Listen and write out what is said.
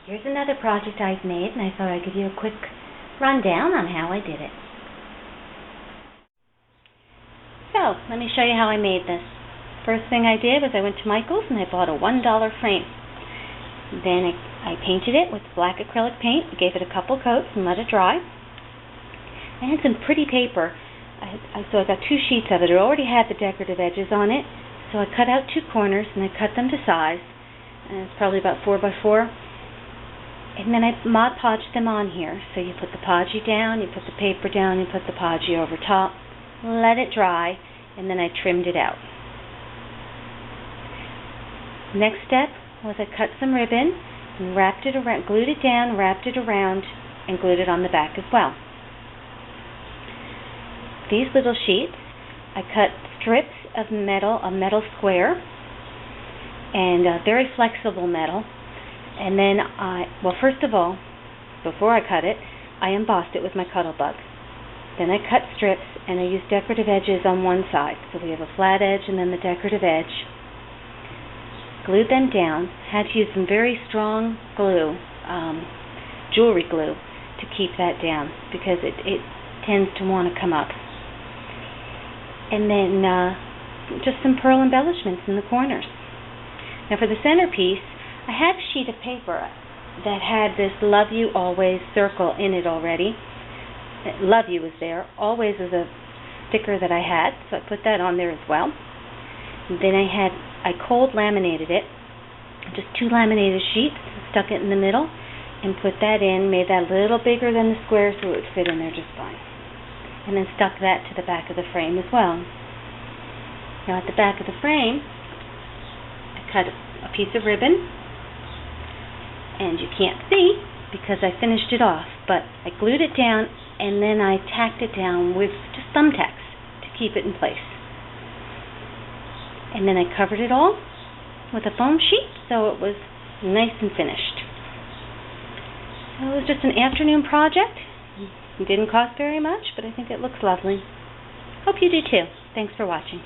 Here's another project I've made, and I thought I'd give you a quick rundown on how I did it. So, let me show you how I made this. First thing I did was I went to Michael's and I bought a $1 frame. Then I painted it with black acrylic paint, gave it a couple coats and let it dry. I had some pretty paper, so I got 2 sheets of it. It already had the decorative edges on it, so I cut out 2 corners and I cut them to size. And it's probably about 4 by 4. And then I Mod-Podged them on here. So you put the podgy down, you put the paper down, you put the podgy over top, let it dry, and then I trimmed it out. Next step was I cut some ribbon and wrapped it around, glued it down, wrapped it around, and glued it on the back as well. These little sheets, I cut strips of metal, a metal square, and very flexible metal. And then first of all, before I cut it, I embossed it with my Cuttlebug. Then I cut strips and I used decorative edges on one side. So we have a flat edge and then the decorative edge. Glued them down. Had to use some very strong glue, jewelry glue, to keep that down because it tends to want to come up. And then just some pearl embellishments in the corners. Now for the centerpiece, I had a sheet of paper that had this Love You Always circle in it already. Love You was there. Always is a sticker that I had, so I put that on there as well. And then I cold laminated it, just 2 laminated sheets, stuck it in the middle, and put that in, made that a little bigger than the square so it would fit in there just fine. And then stuck that to the back of the frame as well. Now at the back of the frame, I cut a piece of ribbon. And you can't see because I finished it off, but I glued it down and then I tacked it down with just thumbtacks to keep it in place. And then I covered it all with a foam sheet so it was nice and finished. So it was just an afternoon project. It didn't cost very much, but I think it looks lovely. Hope you do too. Thanks for watching.